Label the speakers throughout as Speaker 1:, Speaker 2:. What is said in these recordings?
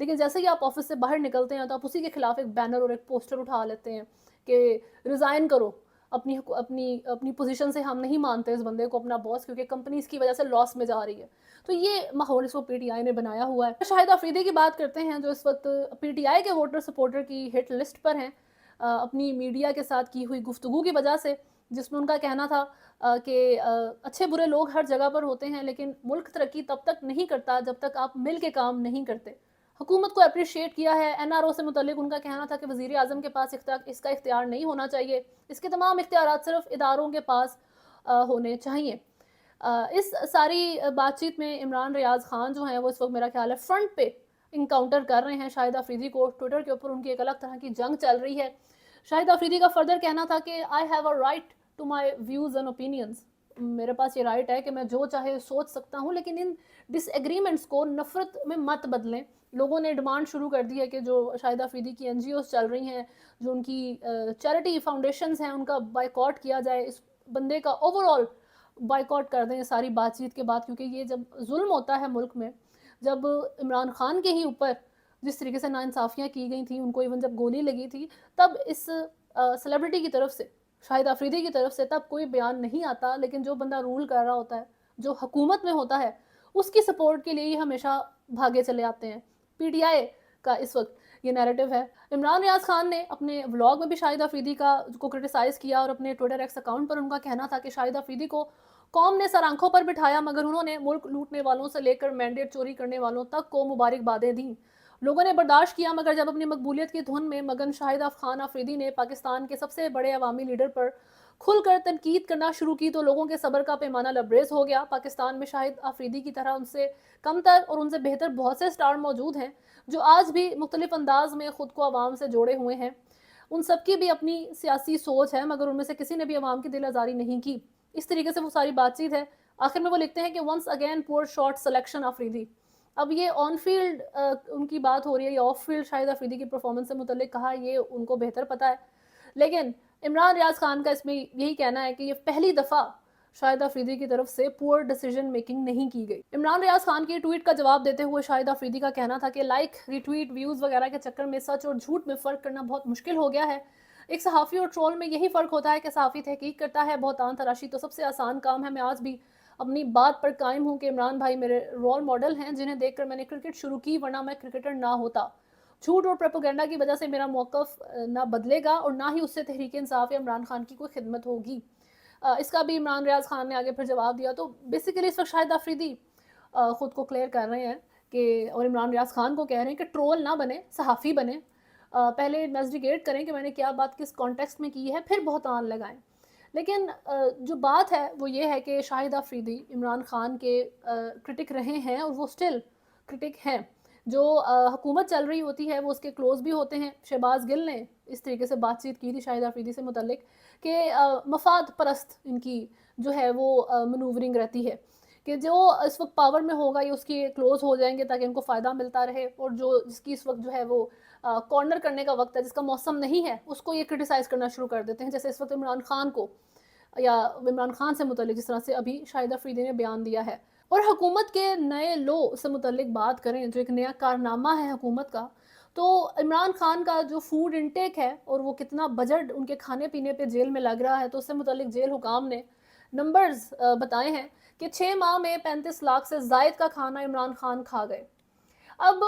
Speaker 1: لیکن جیسے ہی آپ آفس سے باہر نکلتے ہیں تو آپ اسی کے خلاف ایک بینر اور ایک پوسٹر اٹھا لیتے ہیں کہ ریزائن کرو اپنی اپنی اپنی پوزیشن سے، ہم نہیں مانتے اس بندے کو اپنا باس، کیونکہ کمپنی اس کی وجہ سے لاس میں جا رہی ہے۔ تو یہ ماحول اس وقت پی ٹی آئی نے بنایا ہوا ہے۔ شاہد آفریدی کی بات کرتے ہیں جو اس وقت پی ٹی آئی کے ووٹر سپورٹر کی ہٹ لسٹ پر ہیں اپنی میڈیا کے ساتھ کی ہوئی گفتگو کی وجہ سے، جس میں ان کا کہنا تھا کہ اچھے برے لوگ ہر جگہ پر ہوتے ہیں لیکن ملک ترقی تب تک نہیں کرتا جب تک آپ مل کے کام نہیں کرتے۔ حکومت کو اپریشیٹ کیا ہے۔ این آر او سے متعلق ان کا کہنا تھا کہ وزیر اعظم کے پاس اس کا اختیار نہیں ہونا چاہیے، اس کے تمام اختیارات صرف اداروں کے پاس ہونے چاہیے۔ اس ساری بات چیت میں عمران ریاض خان جو ہیں وہ اس وقت میرا خیال ہے فرنٹ پہ انکاؤنٹر کر رہے ہیں شاہد آفریدی کو۔ ٹویٹر کے اوپر ان کی ایک الگ طرح کی جنگ چل رہی ہے۔ شاہد آفریدی کا فردر کہنا تھا کہ I have a right to my views and opinions, میرے پاس یہ رائٹ ہے کہ میں جو چاہے سوچ سکتا ہوں، لیکن ان ڈس ایگریمنٹس کو نفرت میں مت بدلیں۔ لوگوں نے ڈیمانڈ شروع کر دی ہے کہ جو شاہد آفریدی کی این جی اوز چل رہی ہیں، جو ان کی چیریٹی فاؤنڈیشنز ہیں، ان کا بائیکاٹ کیا جائے، اس بندے کا اوور آل بائیکاٹ کر دیں ساری بات چیت کے بعد، کیونکہ یہ جب ظلم ہوتا ہے ملک میں، جب عمران خان کے ہی اوپر جس طریقے سے ناانصافیاں کی گئی تھیں، ان کو ایون جب گولی لگی تھی، تب اس سیلیبریٹی کی طرف سے، شاہد آفریدی کی طرف سے تب کوئی بیان نہیں آتا، لیکن جو بندہ رول کر رہا ہوتا ہے، جو حکومت میں ہوتا ہے، اس کی سپورٹ کے لیے ہی ہمیشہ بھاگے چلے آتے ہیں۔ پی ٹی آئی کا اس وقت یہ نیریٹو ہے۔ عمران ریاض خان نے اپنے ولاگ میں بھی شاہد آفریدی کو کرٹیسائز کیا، اور اپنے ٹویٹر ایکس اکاؤنٹ پر ان کا کہنا تھا کہ شاہد آفریدی کو قوم نے سر آنکھوں پر بٹھایا، مگر انہوں نے ملک لوٹنے والوں سے لے کر مینڈیٹ چوری کرنے والوں تک کو مبارکبادیں دیں۔ لوگوں نے برداشت کیا، مگر جب اپنی مقبولیت کی دھن میں مگن شاہد خان آفریدی نے پاکستان کے سب سے بڑے عوامی لیڈر پر کھل کر تنقید کرنا شروع کی تو لوگوں کے صبر کا پیمانہ لبریز ہو گیا۔ پاکستان میں شاہد آفریدی کی طرح ان سے کم تر اور ان سے بہتر بہت سے سٹار موجود ہیں جو آج بھی مختلف انداز میں خود کو عوام سے جوڑے ہوئے ہیں۔ ان سب کی بھی اپنی سیاسی سوچ ہے، مگر ان میں سے کسی نے بھی عوام کی دل آزاری نہیں کی۔ اس طریقے سے وہ ساری بات چیت ہے۔ آخر میں وہ لکھتے ہیں کہ ونس اگین پور شارٹ سلیکشن آفریدی۔ اب یہ آن فیلڈ ان کی بات ہو رہی ہے یا آف فیلڈ شاہد آفریدی کی پرفارمنس سے متعلق کہا، یہ ان کو بہتر پتا ہے، لیکن عمران ریاض خان کا اس میں یہی کہنا ہے کہ یہ پہلی دفعہ شاہد آفریدی کی طرف سے پور ڈیسیجن میکنگ نہیں کی گئی۔ عمران ریاض خان کی ٹویٹ کا جواب دیتے ہوئے شاہد آفریدی کا کہنا تھا کہ لائک، ری ٹویٹ، ویوز وغیرہ کے چکر میں سچ اور جھوٹ میں فرق کرنا بہت مشکل ہو گیا ہے۔ ایک صحافی اور ٹرول میں یہی فرق ہوتا ہے کہ صحافی تحقیق کرتا ہے، بہتان تراشی تو سب سے آسان کام ہے۔ میں آج بھی اپنی بات پر قائم ہوں کہ عمران بھائی میرے رول ماڈل ہیں، جنہیں دیکھ کر میں نے کرکٹ شروع کی، ورنہ میں کرکٹر نہ ہوتا۔ جھوٹ اور پروپیگنڈا کی وجہ سے میرا موقف نہ بدلے گا اور نہ ہی اس سے تحریک انصاف یا عمران خان کی کوئی خدمت ہوگی۔ اس کا بھی عمران ریاض خان نے آگے پھر جواب دیا۔ تو بیسیکلی اس وقت شاہد آفریدی خود کو کلیئر کر رہے ہیں کہ، اور عمران ریاض خان کو کہہ رہے ہیں کہ ٹرول نہ بنے، صحافی بنے، پہلے انویسٹیگیٹ کریں کہ میں نے کیا بات کس کانٹیکسٹ میں کی ہے، پھر بہتان لگائیں۔ لیکن جو بات ہے وہ یہ ہے کہ شاہد آفریدی عمران خان کے کرٹک رہے ہیں اور وہ سٹل کرٹک ہیں۔ جو حکومت چل رہی ہوتی ہے وہ اس کے کلوز بھی ہوتے ہیں۔ شہباز گل نے اس طریقے سے بات چیت کی تھی شاہد آفریدی سے متعلق کہ مفاد پرست ان کی جو ہے وہ منورنگ رہتی ہے، کہ جو اس وقت پاور میں ہوگا یہ اس کی کلوز ہو جائیں گے تاکہ ان کو فائدہ ملتا رہے، اور جو جس کی اس وقت جو ہے وہ کارنر کرنے کا وقت ہے، جس کا موسم نہیں ہے، اس کو یہ کرٹیسائز کرنا شروع کر دیتے ہیں، جیسے اس وقت عمران خان کو یا عمران خان سے متعلق جس طرح سے ابھی شاہد آفریدی نے بیان دیا ہے۔ اور حکومت کے نئے لو سے متعلق بات کریں، جو ایک نیا کارنامہ ہے حکومت کا، تو عمران خان کا جو فوڈ انٹیک ہے اور وہ کتنا بجٹ ان کے کھانے پینے پہ جیل میں لگ رہا ہے، تو اس سے متعلق جیل حکام نے نمبرز بتائے ہیں کہ 6 ماہ میں 35 لاکھ سے زائد کا کھانا عمران خان کھا گئے۔ اب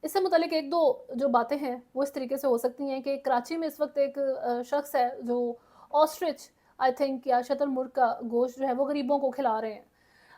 Speaker 1: اس سے متعلق ایک دو جو باتیں ہیں وہ اس طریقے سے ہو سکتی ہیں کہ کراچی میں اس وقت ایک شخص ہے جو آسٹرچ آئی تھنک یا شتر مرغ کا گوشت جو ہے وہ غریبوں کو کھلا رہے ہیں۔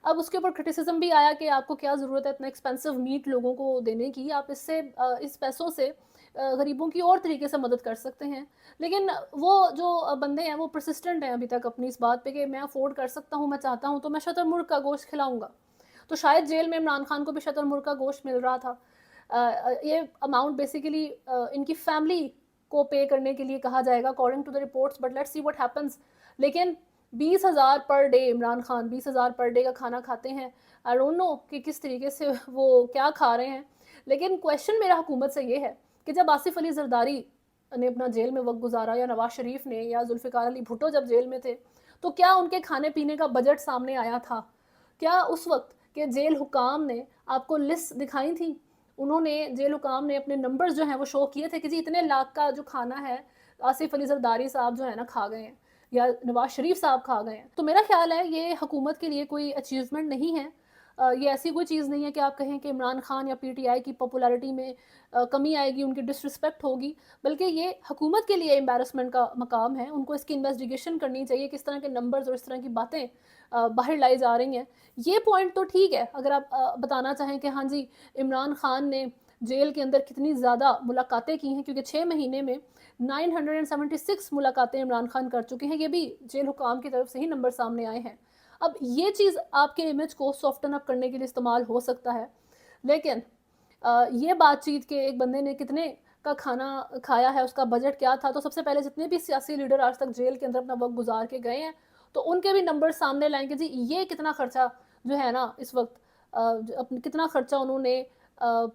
Speaker 1: اب اس کے اوپر کرٹیسزم بھی آیا کہ آپ کو کیا ضرورت ہے اتنا ایکسپینسو میٹ لوگوں کو دینے کی، آپ اس پیسوں سے غریبوں کی اور طریقے سے مدد کر سکتے ہیں۔ لیکن وہ جو بندے ہیں وہ پرسسٹنٹ ہیں ابھی تک اپنی اس بات پہ کہ میں افورڈ کر سکتا ہوں، میں چاہتا ہوں تو میں شتر مرغ کا گوشت کھلاؤں گا۔ تو شاید جیل میں عمران خان کو بھی شتر مرغ کا گوشت مل رہا تھا۔ یہ اماؤنٹ بیسیکلی ان کی فیملی کو پے کرنے کے لیے کہا جائے گا according to the reports, but let's see what happens. لیکن 20,000 per day Imran Khan 20,000 per day کا کھانا کھاتے ہیں۔ آئی ڈونٹ نو کہ کس طریقے سے وہ کیا کھا رہے ہیں، لیکن کویشچن میرا حکومت سے یہ ہے کہ جب آصف علی زرداری نے اپنا جیل میں وقت گزارا، یا نواز شریف نے، یا ذوالفقار علی بھٹو جب جیل میں تھے، تو کیا ان کے کھانے پینے کا بجٹ سامنے آیا تھا؟ کیا اس وقت کے جیل حکام نے آپ کو لسٹ دکھائی تھی انہوں نے جیل حکام نے اپنے نمبرز جو ہیں وہ شو کیے تھے کہ جی اتنے لاکھ کا جو کھانا ہے آصف علی زرداری صاحب جو ہے نا کھا گئے ہیں یا نواز شریف صاحب کھا گئے ہیں. تو میرا خیال ہے یہ حکومت کے لیے کوئی اچیومنٹ نہیں ہے. یہ ایسی کوئی چیز نہیں ہے کہ آپ کہیں کہ عمران خان یا پی ٹی آئی کی پاپولیرٹی میں کمی آئے گی, ان کی ڈس رسپیکٹ ہوگی, بلکہ یہ حکومت کے لیے امبیرسمنٹ کا مقام ہے. ان کو اس کی انویسٹیگیشن کرنی چاہیے, کس طرح کے نمبرز اور اس طرح کی باتیں باہر لائی جا رہی ہیں. یہ پوائنٹ تو ٹھیک ہے اگر آپ بتانا چاہیں کہ ہاں جی عمران خان نے جیل کے اندر کتنی زیادہ ملاقاتیں کی ہیں, کیونکہ 6 مہینے میں 976 ملاقاتیں عمران خان کر چکے ہیں, یہ بھی جیل حکام کی طرف سے ہی نمبر سامنے آئے ہیں. اب یہ چیز آپ کے امیج کو سافٹن اپ کرنے کے لیے استعمال ہو سکتا ہے, لیکن یہ بات چیت کہ ایک بندے نے کتنے کا کھانا کھایا ہے, اس کا بجٹ کیا تھا, تو سب سے پہلے جتنے بھی سیاسی لیڈر آج تک جیل کے اندر اپنا وقت گزار کے گئے ہیں تو ان کے بھی نمبر سامنے لائیں کہ جی یہ کتنا خرچہ جو ہے نا اس وقت کتنا خرچہ انہوں نے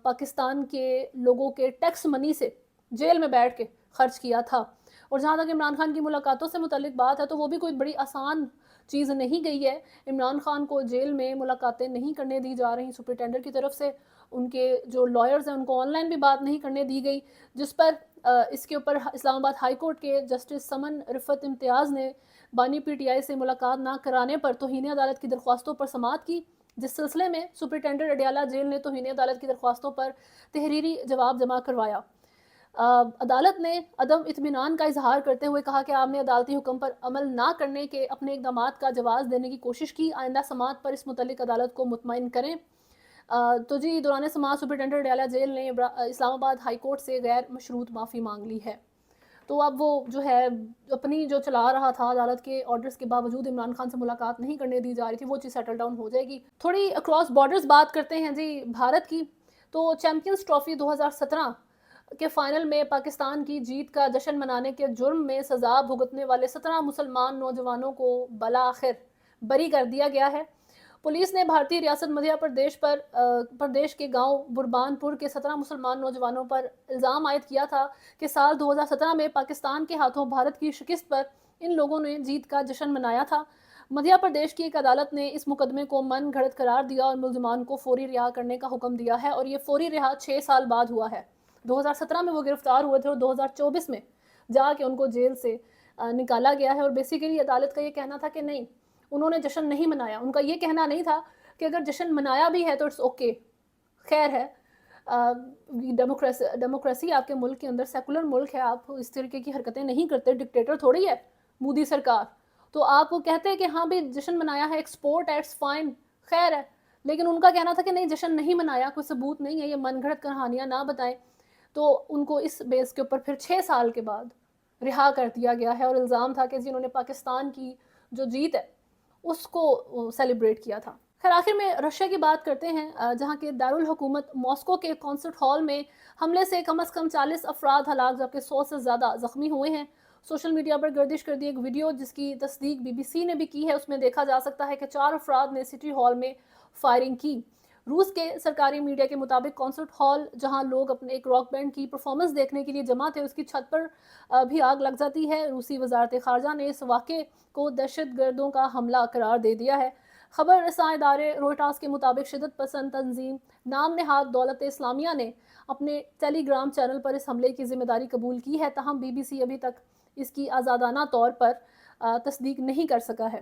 Speaker 1: پاکستان کے لوگوں کے ٹیکس منی سے جیل میں بیٹھ کے خرچ کیا تھا. اور جہاں تک عمران خان کی ملاقاتوں سے متعلق بات ہے تو وہ بھی کوئی بڑی آسان چیز نہیں گئی ہے. عمران خان کو جیل میں ملاقاتیں نہیں کرنے دی جا رہی سپرنٹینڈنٹ کی طرف سے, ان کے جو لائرز ہیں ان کو آن لائن بھی بات نہیں کرنے دی گئی, جس پر اس کے اوپر اسلام آباد ہائی کورٹ کے جسٹس سمن رفت امتیاز نے بانی پی ٹی آئی سے ملاقات نہ کرانے پر توہین عدالت کی درخواستوں پر سماعت کی, جس سلسلے میں سپرنٹینڈنٹ اڈیالہ جیل نے توہین عدالت کی درخواستوں پر تحریری جواب جمع کروایا. عدالت نے عدم اطمینان کا اظہار کرتے ہوئے کہا کہ آپ نے عدالتی حکم پر عمل نہ کرنے کے اپنے اقدامات کا جواز دینے کی کوشش کی, آئندہ سماعت پر اس متعلق عدالت کو مطمئن کریں. تو جی دوران سماعت سپرنٹینڈنٹ اڈیالہ جیل نے اسلام آباد ہائی کورٹ سے غیر مشروط معافی مانگ لی ہے. تو اب وہ جو ہے اپنی جو چلا رہا تھا عدالت کے آرڈرز کے باوجود عمران خان سے ملاقات نہیں کرنے دی جا رہی تھی, وہ چیز سیٹل ڈاؤن ہو جائے گی. تھوڑی اکراس بارڈرز بات کرتے ہیں جی بھارت کی. تو چیمپئنز ٹرافی 2017 کے فائنل میں پاکستان کی جیت کا جشن منانے کے جرم میں سزا بھگتنے والے 17 مسلمان نوجوانوں کو بالآخر بری کر دیا گیا ہے. پولیس نے بھارتی ریاست مدھیہ پردیش کے گاؤں بربان پور کے 17 مسلمان نوجوانوں پر الزام عائد کیا تھا کہ سال 2017 میں پاکستان کے ہاتھوں بھارت کی شکست پر ان لوگوں نے جیت کا جشن منایا تھا. مدھیہ پردیش کی ایک عدالت نے اس مقدمے کو من گھڑت قرار دیا اور ملزمان کو فوری رہا کرنے کا حکم دیا ہے, اور یہ فوری رہا 6 سال بعد ہوا ہے. 2017 میں وہ گرفتار ہوئے تھے اور 2024 میں جا کے ان کو جیل سے نکالا گیا ہے. اور بیسیکلی عدالت کا یہ کہنا تھا کہ نہیں, انہوں نے جشن نہیں منایا. ان کا یہ کہنا نہیں تھا کہ اگر جشن منایا بھی ہے تو اٹس اوکے, خیر ہے, ڈیموکریسی آپ کے ملک کے اندر سیکولر ملک ہے, آپ اس طریقے کی حرکتیں نہیں کرتے, ڈکٹیٹر تھوڑی ہے مودی سرکار. تو آپ کہتے ہیں کہ ہاں بھی جشن منایا ہے, ایکسپورٹ ہے, اٹس فائن, خیر ہے. لیکن ان کا کہنا تھا کہ نہیں جشن نہیں منایا, کوئی ثبوت نہیں ہے, یہ من گھڑت کہانیاں نہ بتائیں. تو ان کو اس بیس کے اوپر پھر 6 سال کے بعد رہا کر دیا گیا ہے, اور الزام تھا کہ انہوں نے پاکستان کی جو جیت ہے اس کو سیلیبریٹ کیا تھا. خیر آخر میں رشیا کی بات کرتے ہیں, جہاں کے دارالحکومت ماسکو کے کانسرٹ ہال میں حملے سے کم از کم 40 افراد ہلاک جبکہ 100 سے زیادہ زخمی ہوئے ہیں. سوشل میڈیا پر گردش کر دی ایک ویڈیو جس کی تصدیق بی بی سی نے بھی کی ہے, اس میں دیکھا جا سکتا ہے کہ 4 افراد نے سٹی ہال میں فائرنگ کی. روس کے سرکاری میڈیا کے مطابق کانسرٹ ہال جہاں لوگ اپنے ایک راک بینڈ کی پرفارمنس دیکھنے کے لیے جمع تھے, اس کی چھت پر بھی آگ لگ جاتی ہے. روسی وزارت خارجہ نے اس واقعے کو دہشت گردوں کا حملہ قرار دے دیا ہے. خبر رساں ادارے روئٹرز کے مطابق شدت پسند تنظیم نام نہاد دولت اسلامیہ نے اپنے ٹیلی گرام چینل پر اس حملے کی ذمہ داری قبول کی ہے, تاہم بی بی سی ابھی تک اس کی آزادانہ طور پر تصدیق نہیں کر سکا ہے.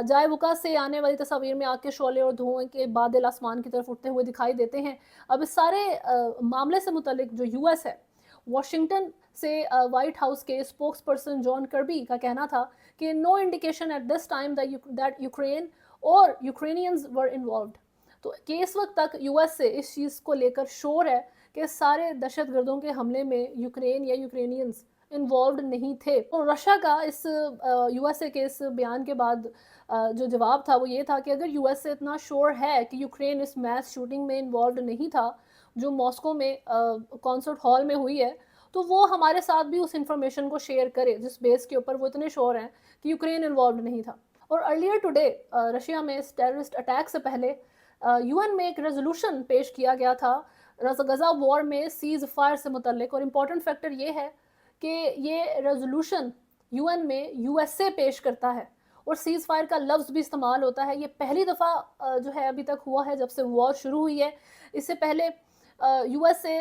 Speaker 1: جائے وقع سے آنے والی تصاویر میں آگ کے شعلے اور دھوئیں کے بادل آسمان کی طرف اٹھتے ہوئے دکھائی دیتے ہیں. اب اس سارے معاملے سے متعلق جو یو ایس ہے, واشنگٹن سے وائٹ ہاؤس کے اسپوکس پرسن جان کربی کا کہنا تھا کہ no indication at this time that Ukraine اور یوکرینینز ور انوالوڈ. تو کہ اس وقت تک یو ایس سے اس چیز کو لے کر شور ہے کہ سارے دہشت گردوں کے حملے میں یوکرین یا یوکرینینز انوالوڈ نہیں تھے. اور رشیا کا اس یو ایس اے کے اس بیان کے بعد جو جواب تھا وہ یہ تھا کہ اگر یو ایس اے اتنا شور ہے کہ یوکرین اس میس شوٹنگ میں انوالوڈ نہیں تھا جو ماسکو میں کانسرٹ ہال میں ہوئی ہے, تو وہ ہمارے ساتھ بھی اس انفارمیشن کو شیئر کرے جس بیس کے اوپر وہ اتنے شور ہیں کہ یوکرین انوالوڈ نہیں تھا. اور ارلیئر ٹوڈے رشیا میں اس ٹیررسٹ اٹیک سے پہلے یو این میں ایک ریزولوشن پیش کیا گیا تھا غزہ وار میں سیز فائر سے متعلق. اور امپورٹنٹ فیکٹر یہ ہے کہ یہ ریزولوشن یو این میں یو ایس اے پیش کرتا ہے اور سیز فائر کا لفظ بھی استعمال ہوتا ہے. یہ پہلی دفعہ جو ہے ابھی تک ہوا ہے جب سے وار شروع ہوئی ہے. اس سے پہلے USA